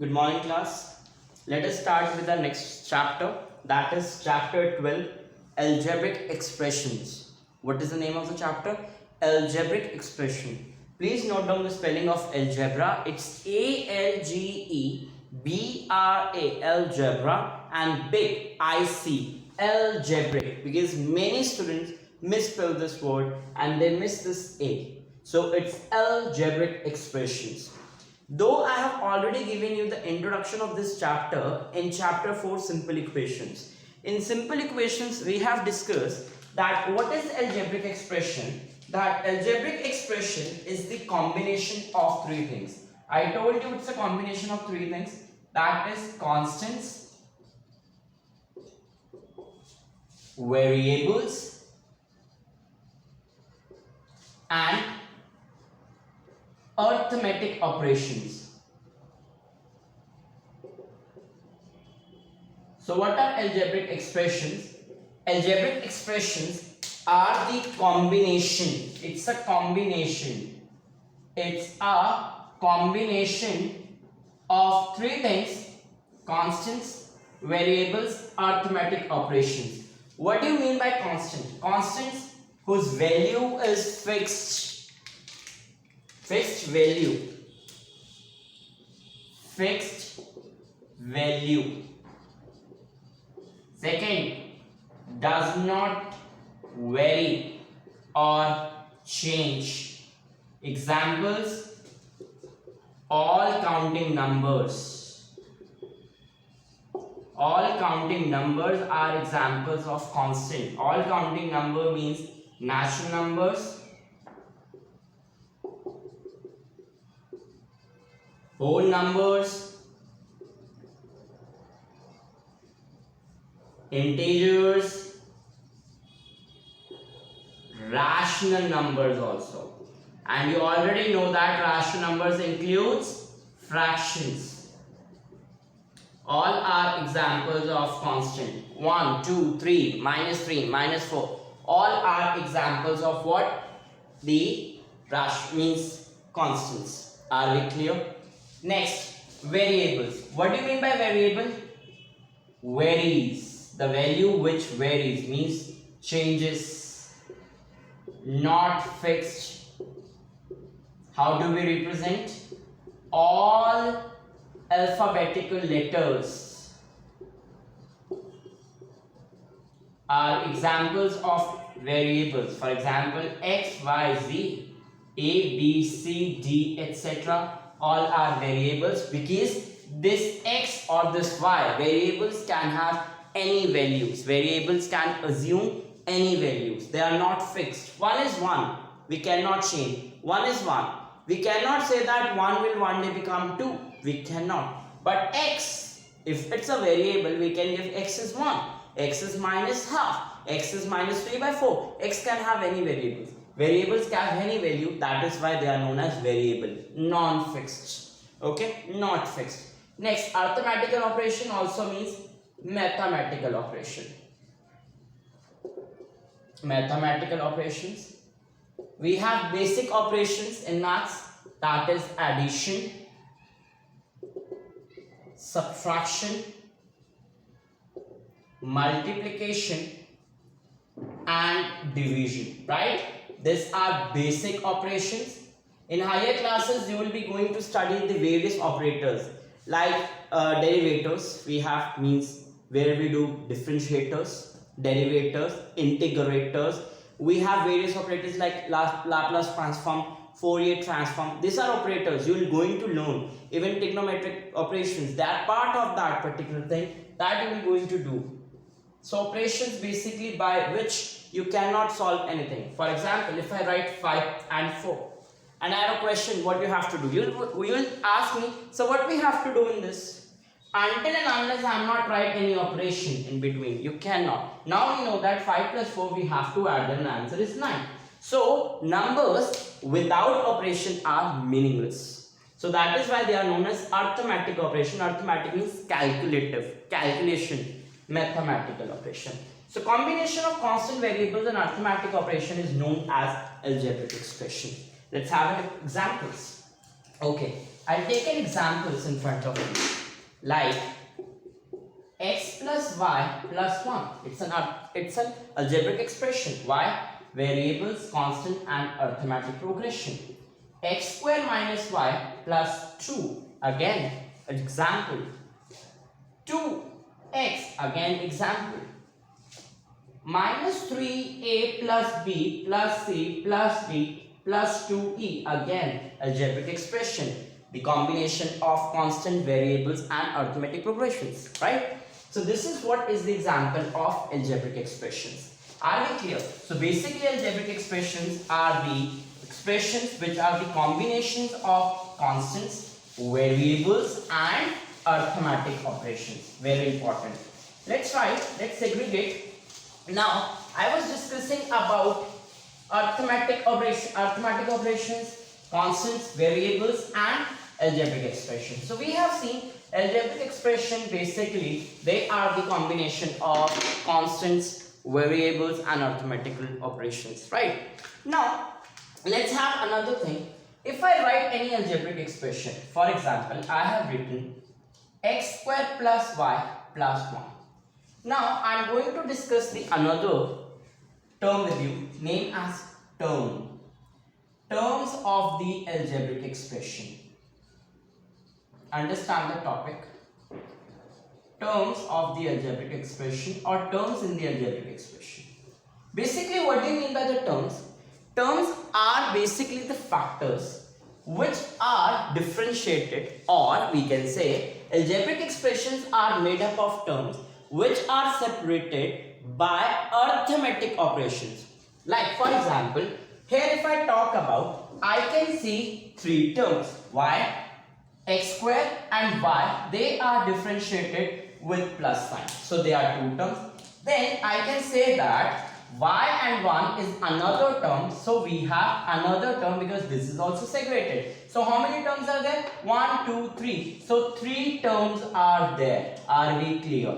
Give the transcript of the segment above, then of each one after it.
Good morning, class. Let us start with the next chapter, that is chapter 12, Algebraic Expressions. What is the name of the chapter? Algebraic Expression. Please note down the spelling of algebra. It's A-L-G-E-B-R-A, algebra, and big, I-C, algebraic, because many students misspell this word and they miss this A. So it's algebraic expressions. Though I have already given you the introduction of this chapter in chapter 4, simple equations. In simple equations, we have discussed that what is algebraic expression? That algebraic expression is the combination of three things. I told you it's a combination of three things, that is constants, variables, and arithmetic operations. So what are algebraic expressions? Algebraic expressions are the combination. It's a combination. It's a combination of three things: constants, variables, arithmetic operations. What do you mean by constant? Constants whose value is fixed value, fixed value. Second, does not vary or change. Examples: all counting numbers. All counting numbers are examples of constant. All counting number means natural numbers, whole numbers, integers, rational numbers also. And you already know that rational numbers includes fractions. All are examples of constant. 1, 2, 3, -3, -4. All are examples of what? The means constants. Are we clear? Next, variables. What do you mean by variable? Varies. The value which varies means changes, not fixed. How do we represent? All alphabetical letters are examples of variables. For example, X, Y, Z, A, B, C, D, etc. all are variables, because this X or this Y, variables can have any values. Variables can assume any values. They are not fixed. 1 is 1. We cannot change. 1 is 1. We cannot say that 1 will one day become 2. We cannot. But X, if it's a variable, we can give X is 1. X is minus half. X is minus 3 by 4. X can have any variables. Variables can have any value. That is why they are known as variable, non-fixed. Okay, not fixed. Next, arithmetical operation also means mathematical operation. Mathematical operations. We have basic operations in maths, that is addition, subtraction, multiplication, and division, right? These are basic operations. In higher classes, you will be going to study the various operators like derivators. We have means where we do differentiators, derivators, integrators. We have various operators like Laplace transform, Fourier transform. These are operators you will going to learn. Even trigonometric operations, they are part of that particular thing that you will going to do. So operations basically by which you cannot solve anything. For example, if I write 5 and 4 and I have a question, what you have to do? You will ask me, so what we have to do in this? Until and unless I am not write any operation in between, you cannot. Now we know that 5 plus 4 we have to add, and the answer is 9. So numbers without operation are meaningless. So that is why they are known as arithmetic operation. Arithmetic means calculative, calculation, mathematical operation. So combination of constant variables and arithmetic operation is known as algebraic expression. Let's have examples. Okay, I'll take an examples in front of you, like x plus y plus 1. It's an algebraic expression. Why? Variables, constant and arithmetic progression. X square minus y plus 2. Again, example. 2x. Again, example. Minus 3a plus b plus c plus d plus 2e. Again, algebraic expression. The combination of constant variables and arithmetic progressions, right? So this is what is the example of algebraic expressions. Are we clear? So basically algebraic expressions are the expressions which are the combinations of constants, variables and arithmetic operations. Very important. Let's segregate. Now I was discussing about arithmetic operations, constants, variables and algebraic expressions. So we have seen algebraic expression, basically they are the combination of constants, variables and arithmetical operations, right? Now let's have another thing. If I write any algebraic expression, for example, I have written x square plus y plus 1. Now I am going to discuss the another term with you, named as terms of the algebraic expression. Understand the topic. Terms of the algebraic expression or terms in the algebraic expression. Basically, what do you mean by the terms? Terms are basically the factors which are differentiated, or we can say algebraic expressions are made up of terms which are separated by arithmetic operations. Like for example, here if I talk about, I can see three terms. Why? X square and y, they are differentiated with plus sign. So they are two terms. Then I can say that y and 1 is another term. So we have another term because this is also segregated. So how many terms are there? 1, 2, 3. So 3 terms are there. Are we clear?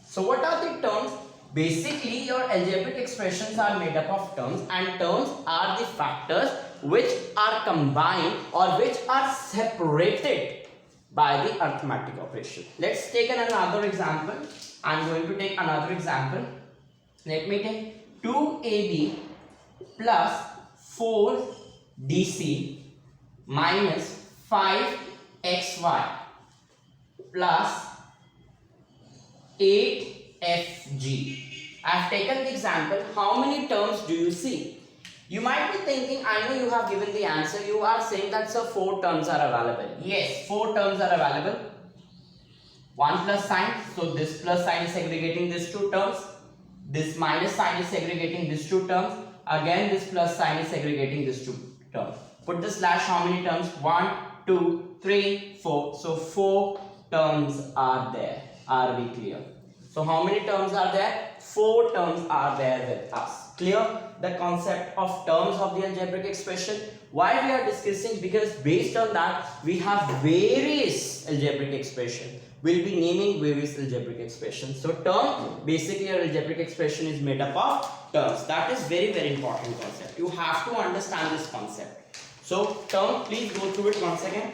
So what are the terms? Basically your algebraic expressions are made up of terms, and terms are the factors which are combined or which are separated by the arithmetic operation. Let's take another example. I'm going to take another example. Let me take 2ab plus 4dc minus 5xy plus 8fg. I have taken the example. How many terms do you see? You might be thinking, I know you have given the answer. You are saying that sir, 4 terms are available. Yes, 4 terms are available. 1 plus sign. So this plus sign is segregating these 2 terms. This minus sign is segregating these 2 terms. Again, this plus sign is segregating these 2 terms. Put the slash. How many terms? 1, 2, 3, 4. So 4 terms are there. Are we clear? So how many terms are there? 4 terms are there with us. Clear the concept of terms of the algebraic expression? Why we are discussing? Because based on that we have various algebraic expressions. We'll be naming various algebraic expressions. So term, basically our algebraic expression is made up of terms. That is very, very important concept. You have to understand this concept. So term, please go through it once again.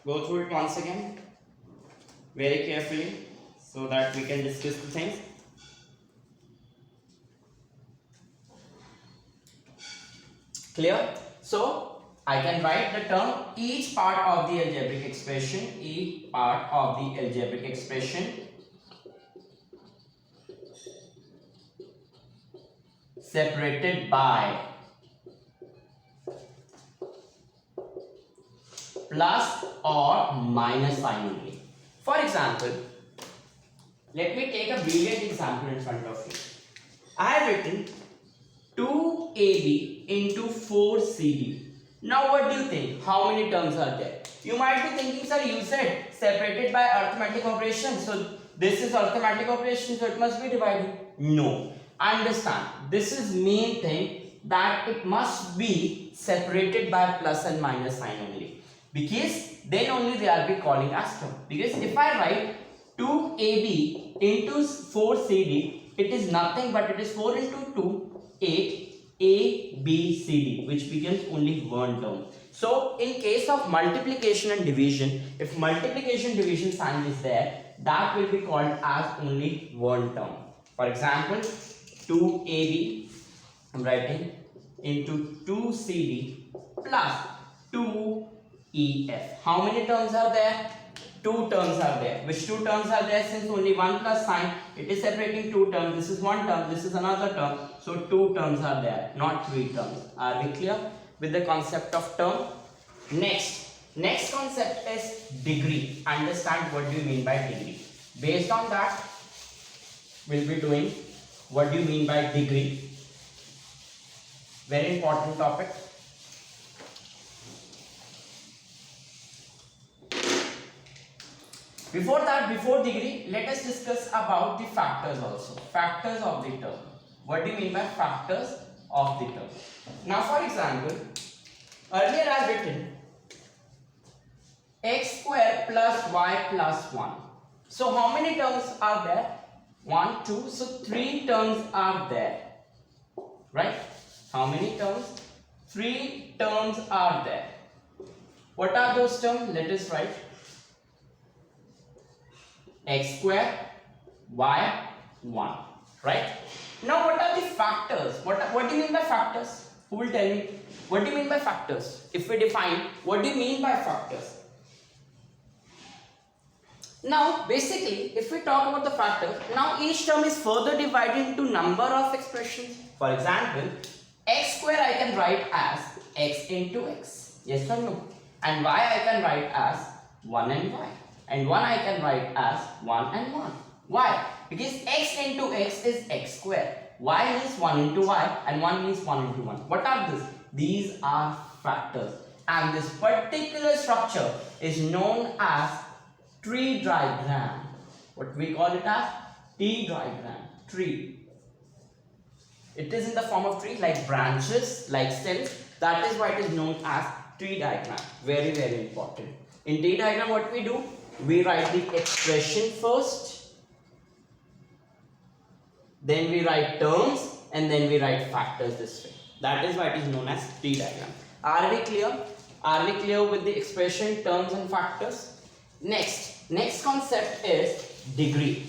Go through it once again very carefully so that we can discuss the things. Clear? So I can write the term, each part of the algebraic expression, separated by plus or minus sign only. For example, let me take a brilliant example in front of you. I have written 2ab into 4cd. Now what do you think? How many terms are there? You might be thinking, sir, you said separated by arithmetic operations. So this is arithmetic operation, so it must be divided. No. Understand. This is main thing, that it must be separated by plus and minus sign only. Because then only they are be calling as term. Because if I write 2ab into 4cd, it is nothing but it is 4 into 2, 8 A, B, C, D, which becomes only one term. So in case of multiplication and division, if multiplication division sign is there, that will be called as only one term. For example, 2AB, I'm writing, into 2CD plus 2EF. How many terms are there? Two terms are there. Which two terms are there? Since only one plus sign, it is separating two terms. This is one term, this is another term. So two terms are there, not three terms. Are we clear with the concept of term? Next concept is degree. Understand what do you mean by degree. Based on that, we'll be doing what do you mean by degree. Very important topic. Before that, before degree, let us discuss about the factors also. Factors of the term. What do you mean by factors of the term? Now, for example, earlier I have written x square plus y plus 1. So, how many terms are there? 1, 2. So, 3 terms are there. Right? How many terms? 3 terms are there. What are those terms? Let us write. X square, y, 1. Right? Now, what are the factors? What do you mean by factors? Who will tell me? What do you mean by factors? If we define, what do you mean by factors? Now, basically, if we talk about the factors, now each term is further divided into number of expressions. For example, x square I can write as x into x. Yes or no? And y I can write as 1 and y. And 1 I can write as 1 and 1. Why? Because x into x is x square. Y means 1 into y and 1 means 1 into 1. What are these? These are factors. And this particular structure is known as tree diagram. What we call it as? T diagram. Tree. It is in the form of tree, like branches, like stems. That is why it is known as tree diagram. Very, very important. In tree diagram, what we do? We write the expression first, then we write terms, and then we write factors this way. That is why it is known as tree diagram. Are we clear? Are we clear with the expression, terms, and factors? Next concept is degree.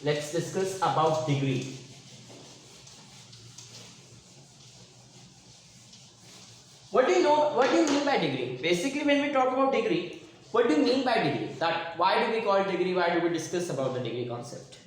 Let's discuss about degree. What do you mean by degree? Basically, when we talk about degree, what do you mean by degree? That why do we call degree? Why do we discuss about the degree concept?